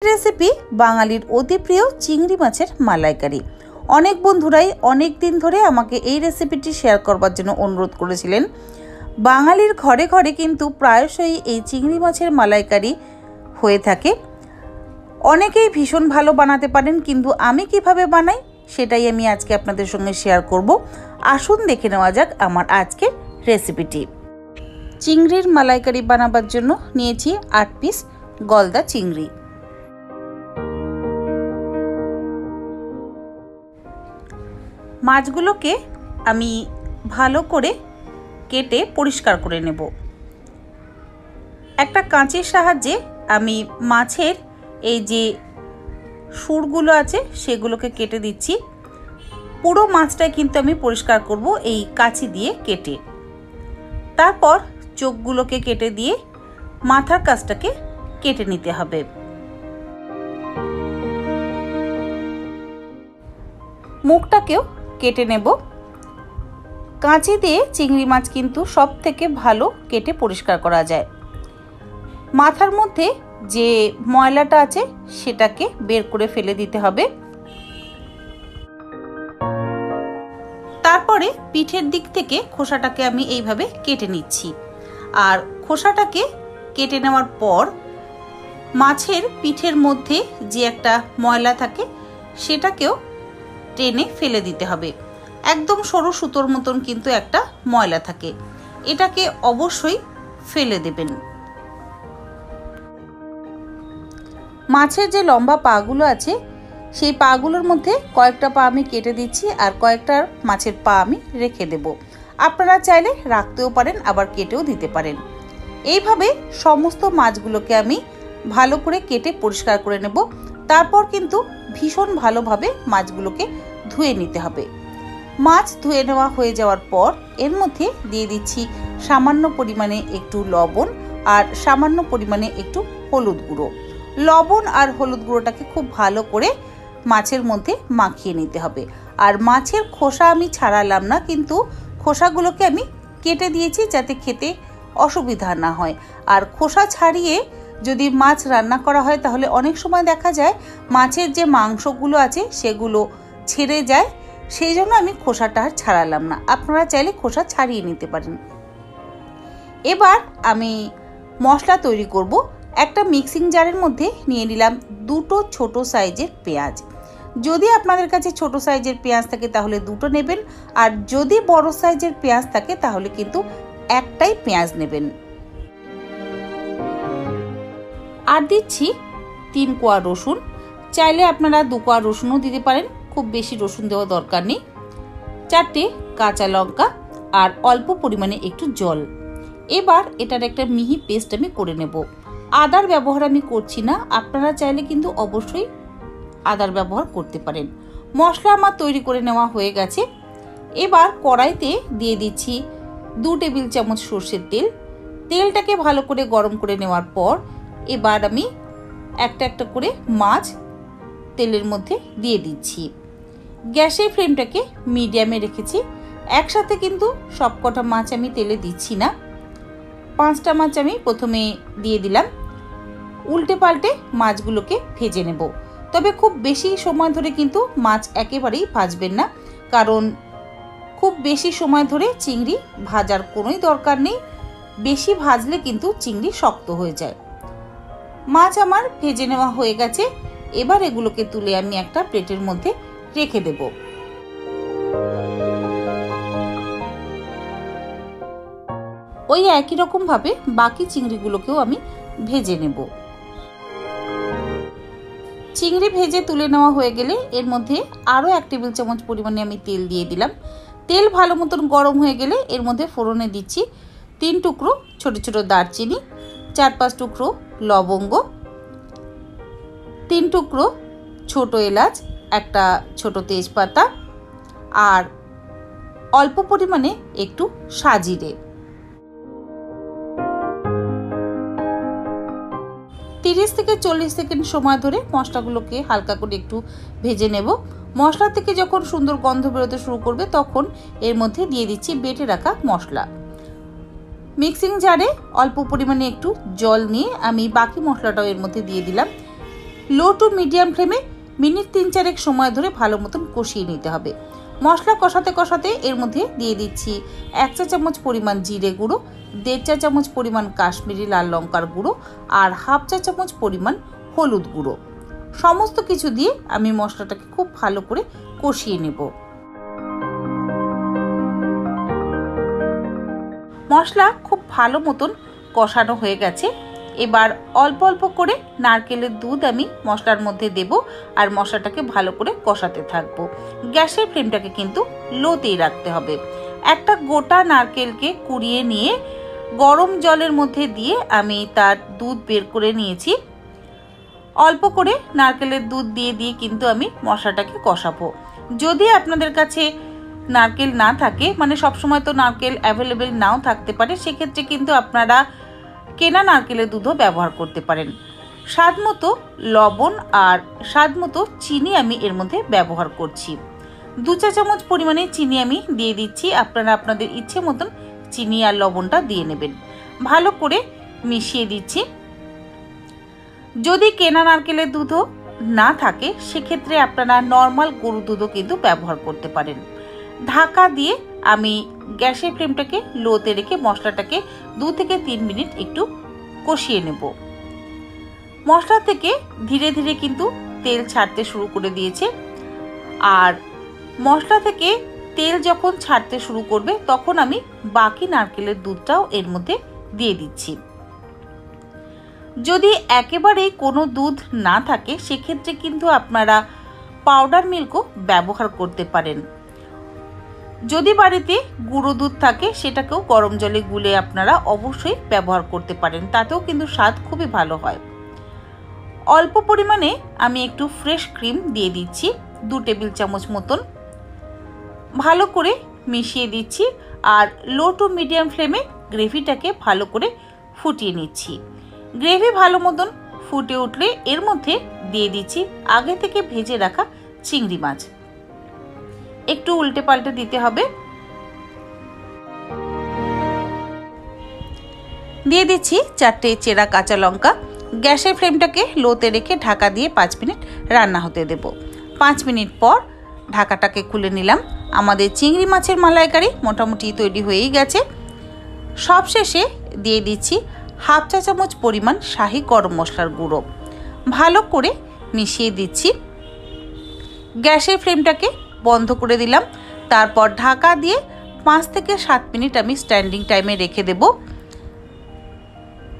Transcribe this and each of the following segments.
Recipe বাঙালির অতি প্রিয় চিংড়ি মাছের মালাইকারি। অনেক বন্ধুরাই অনেক দিন ধরে আমাকে এই রেসিপিটি শেয়ার করবার জন্য অনুরোধ করেছিলেন। বাঙালির ঘরে ঘরে কিন্তু প্রায়শই এই চিংড়ি মাছের মালাইকারি হয়ে থাকে। অনেকেই ভীষণ ভালো বানাতে পারেন, কিন্তু আমি কিভাবে বানাই সেটাই আমি আজকে আপনাদের সঙ্গে শেয়ার করব। আসুন দেখে নেওয়া যাক আমার আজকের রেসিপিটি। চিংড়ির মালাইকারি বানাবার জন্য নিয়েছি 8 পিস গলদা চিংড়ি। মাছগুলোকে আমি ভালো করে কেটে পরিষ্কার করে নেব। একটা কাঁচির সাহায্যে আমি মাছের এই যে সুরগুলো আছে সেগুলোকে কেটে দিচ্ছি। পুরো মাছটাই কিন্তু আমি পরিষ্কার করব এই কাঁচি দিয়ে কেটে। তারপর চোখগুলোকে কেটে দিয়ে মাথার কাছটাকে কেটে নিতে হবে। মুখটাকেও কেটে নেব। কাঁচি দিয়ে চিংড়ি মাছ কিন্তু সব থেকে ভালো কেটে পরিষ্কার করা যায়। মাথার মধ্যে যে ময়লাটা আছে সেটাকে বের করে ফেলে দিতে হবে। তারপরে পিঠের দিক থেকে খোসাটাকে আমি এইভাবে কেটে নিচ্ছি। আর খোসাটাকে কেটে নেওয়ার পর মাছের পিঠের মধ্যে যে একটা ময়লা থাকে সেটাকেও টেনে ফেলে দিতে হবে। একদম সরু সুতোর মতন কিন্তু একটা ময়লা থাকে, এটাকে অবশ্যই ফেলে দেবেন। মাছের যে লম্বা পাগুলো আছে সেই পাগুলোর মধ্যে কয়েকটা পা আমি কেটে দিচ্ছি, আর কয়েকটা মাছের পা আমি রেখে দেব। আপনারা চাইলে রাখতেও পারেন, আবার কেটেও দিতে পারেন। এইভাবে সমস্ত মাছগুলোকে আমি ভালো করে কেটে পরিষ্কার করে নেব। তারপর কিন্তু ভীষণ ভালোভাবে মাছগুলোকে ধুয়ে নিতে হবে। মাছ ধুয়ে নেওয়া হয়ে যাওয়ার পর এর মধ্যে দিয়ে দিচ্ছি সামান্য পরিমাণে একটু লবণ আর সামান্য পরিমাণে একটু হলুদ গুঁড়ো। লবণ আর হলুদ গুঁড়োটাকে খুব ভালো করে মাছের মধ্যে মাখিয়ে নিতে হবে। আর মাছের খোসা আমি ছাড়ালাম না, কিন্তু খোসাগুলোকে আমি কেটে দিয়েছি যাতে খেতে অসুবিধা না হয়। আর খোসা ছাড়িয়ে যদি মাছ রান্না করা হয় তাহলে অনেক সময় দেখা যায় মাছের যে মাংসগুলো আছে সেগুলো ছেড়ে যায়, সেই জন্য আমি খোসাটা আর ছাড়ালাম না। আপনারা চাইলে খোসা ছাড়িয়ে নিতে পারেন। এবার আমি মশলা তৈরি করব। একটা মিক্সিং জারের মধ্যে নিয়ে নিলাম 2টো ছোট সাইজের পেঁয়াজ। যদি আপনাদের কাছে ছোট সাইজের পেঁয়াজ থাকে তাহলে 2টো নেবেন, আর যদি বড় সাইজের পেঁয়াজ থাকে তাহলে কিন্তু একটাই পেঁয়াজ নেবেন। আর দিচ্ছি 3 কোয়া রসুন। চাইলে আপনারা 2 কোয়া রসুনও দিতে পারেন, খুব বেশি রসুন দেওয়া দরকার নেই। 4টে কাঁচা লঙ্কা আর অল্প পরিমাণে একটু জল। এবার এটার একটা মিহি পেস্ট আমি করে নেব। আদার ব্যবহার আমি করছি না, আপনারা চাইলে কিন্তু অবশ্যই আদার ব্যবহার করতে পারেন। মশলা আমার তৈরি করে নেওয়া হয়ে গেছে। এবার কড়াইতে দিয়ে দিচ্ছি 2 টেবিল চামচ সর্ষের তেল। তেলটাকে ভালো করে গরম করে নেওয়ার পর এবার আমি একটা একটা করে মাছ তেলের মধ্যে দিয়ে দিচ্ছি। গ্যাসের ফ্লেমটাকে মিডিয়ামে রেখেছি। একসাথে কিন্তু সবকটা মাছ আমি তেলে দিচ্ছি না। 5টা মাছ আমি প্রথমে দিয়ে দিলাম। উল্টে পাল্টে মাছগুলোকে ভেজে নেব। তবে খুব বেশি সময় ধরে কিন্তু মাছ একেবারেই ভাজবেন না, কারণ খুব বেশি সময় ধরে চিংড়ি ভাজার কোনোই দরকার নেই। বেশি ভাজলে কিন্তু চিংড়ি শক্ত হয়ে যায়। মাছ আমার ভেজে নেওয়া হয়ে গেছে। এবার এগুলোকে তুলে আমি একটা প্লেটের মধ্যে রেখে দেব। ওই একই রকম ভাবে বাকি চিংড়িগুলোকেও আমি ভেজে নেব। চিংড়ি ভেজে তুলে নেওয়া হয়ে গেলে এর মধ্যে আরও 1 টেবিল চামচ পরিমাণে আমি তেল দিয়ে দিলাম। তেল ভালো মতন গরম হয়ে গেলে এর মধ্যে ফোড়নে দিচ্ছি 3 টুকরো ছোট ছোট দারচিনি, 4-5 টুকরো লবঙ্গ, 3 টুকরো ছোট এলাচ, একটা ছোট তেজপাতা আর অল্প পরিমাণে একটু সাজিরে। 30 থেকে 40 সেকেন্ড সময় ধরে মশলাগুলোকে হালকা করে একটু ভেজে নেব। মশলা থেকে যখন সুন্দর গন্ধ বেরোতে শুরু করবে তখন এর মধ্যে দিয়ে দিচ্ছি বেটে রাখা মশলা। মিক্সিং জারে অল্প পরিমাণে একটু জল নিয়ে আমি বাকি মশলাটাও এর মধ্যে দিয়ে দিলাম। লো টু মিডিয়াম ফ্লেমে মিনিট 3-4 সময় ধরে ভালো মতন কষিয়ে নিতে হবে। মশলা কষাতে কষাতে এর মধ্যে দিয়ে দিচ্ছি 1 চা চামচ পরিমাণ জিরে গুঁড়ো, 1.5 চা চামচ পরিমাণ কাশ্মীরি লাল লঙ্কার গুঁড়ো আর 1/2 চা চামচ পরিমাণ হলুদ গুঁড়ো। সমস্ত কিছু দিয়ে আমি মশলাটাকে খুব ভালো করে কষিয়ে নেব। মশলা খুব ভালো মতন কষানো হয়ে গেছে। এবার অল্প অল্প করে নারকেলের দুধ আমি মশলার মধ্যে দেব আর মশলাটাকে ভালো করে কষাতে থাকবো। গ্যাসের ফ্লেমটাকে কিন্তু লোতেই রাখতে হবে। একটা গোটা নারকেলকে কুড়িয়ে নিয়ে গরম জলের মধ্যে দিয়ে আমি তার দুধ বের করে নিয়েছি। অল্প করে নারকেলের দুধ দিয়ে দিয়ে কিন্তু আমি মশলাটাকে কষাবো। যদি আপনাদের কাছে নারকেল না থাকে, মানে সবসময় তো নারকেল অ্যাভেলেবেল নাও থাকতে পারে, সেক্ষেত্রে কিন্তু আপনারা কেনা নারকেলের দুধও ব্যবহার করতে পারেন। স্বাদ মতো লবণ আর স্বাদ মতো চিনি আমি এর মধ্যে ব্যবহার করছি। 2 চা চামচ পরিমাণে চিনি আমি দিয়ে দিচ্ছি। আপনারা আপনাদের ইচ্ছে মতন চিনি আর লবণটা দিয়ে নেবেন। ভালো করে মিশিয়ে দিচ্ছি। যদি কেনা নারকেলের দুধও না থাকে সেক্ষেত্রে আপনারা নর্মাল গরুর দুধও কিন্তু ব্যবহার করতে পারেন। ঢাকা দিয়ে আমি গ্যাসের ফ্লেমটাকে লোতে রেখে মশলাটাকে 2 থেকে 3 মিনিট একটু কষিয়ে নেব। মশলা থেকে ধীরে ধীরে কিন্তু তেল ছাড়তে শুরু করে দিয়েছে আর মশলা থেকে তেল যখন ছাড়তে শুরু করবে তখন আমি বাকি নারকেলের দুধটাও এর মধ্যে দিয়ে দিচ্ছি। যদি একেবারেই কোনো দুধ না থাকে সেক্ষেত্রে কিন্তু আপনারা পাউডার মিল্কও ব্যবহার করতে পারেন। যদি বাড়িতে গুঁড়ো দুধ থাকে সেটাকেও গরম জলে গুলে আপনারা অবশ্যই ব্যবহার করতে পারেন, তাতেও কিন্তু স্বাদ খুবই ভালো হয়। অল্প পরিমাণে আমি একটু ফ্রেশ ক্রিম দিয়ে দিচ্ছি, 2 টেবিল চামচ মতন। ভালো করে মিশিয়ে দিচ্ছি আর লো টু মিডিয়াম ফ্লেমে গ্রেভিটাকে ভালো করে ফুটিয়ে নিচ্ছি। গ্রেভি ভালো মতন ফুটে উঠলে এর মধ্যে দিয়ে দিচ্ছি আগে থেকে ভেজে রাখা চিংড়ি মাছ। একটু উল্টে পাল্টে দিতে হবে। দিয়ে দিচ্ছি 4টে চেরা কাঁচা লঙ্কা। গ্যাসের ফ্লেমটাকে লোতে রেখে ঢাকা দিয়ে 5 মিনিট রান্না হতে দেব। 5 মিনিট পর ঢাকাটাকে খুলে নিলাম। আমাদের চিংড়ি মাছের মালাইকারি মোটামুটি তৈরি হয়েই গেছে। সবশেষে দিয়ে দিচ্ছি 1/2 চা চামচ পরিমাণ শাহি গরম মশলার গুঁড়ো। ভালো করে মিশিয়ে দিচ্ছি। গ্যাসের ফ্লেমটাকে বন্ধ করে দিলাম। তারপর ঢাকা দিয়ে 5 থেকে 7 মিনিট আমি স্ট্যান্ডিং টাইমে রেখে দেব।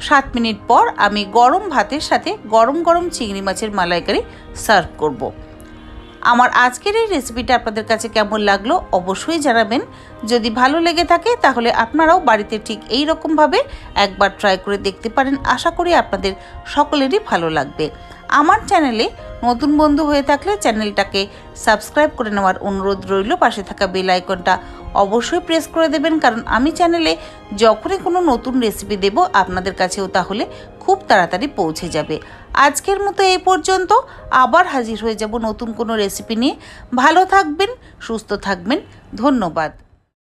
7 মিনিট পর আমি গরম ভাতের সাথে গরম গরম চিংড়ি মাছের মালাইকারি সার্ভ করব। আমার আজকের এই রেসিপিটা আপনাদের কাছে কেমন লাগলো অবশ্যই জানাবেন। যদি ভালো লেগে থাকে তাহলে আপনারাও বাড়িতে ঠিক এই রকমভাবে একবার ট্রাই করে দেখতে পারেন। আশা করি আপনাদের সকলেরই ভালো লাগবে। আমার চ্যানেলে নতুন বন্ধু হয়ে থাকলে চ্যানেলটাকে সাবস্ক্রাইব করে নেওয়ার অনুরোধ রইল। পাশে থাকা বেল আইকনটা অবশ্যই প্রেস করে দেবেন, কারণ আমি চ্যানেলে যখনই কোনো নতুন রেসিপি দেব আপনাদের কাছেও তাহলে খুব তাড়াতাড়ি পৌঁছে যাবে। আজকের মতো এই পর্যন্ত। আবার হাজির হয়ে যাব নতুন কোনো রেসিপি নিয়ে। ভালো থাকবেন, সুস্থ থাকবেন। ধন্যবাদ।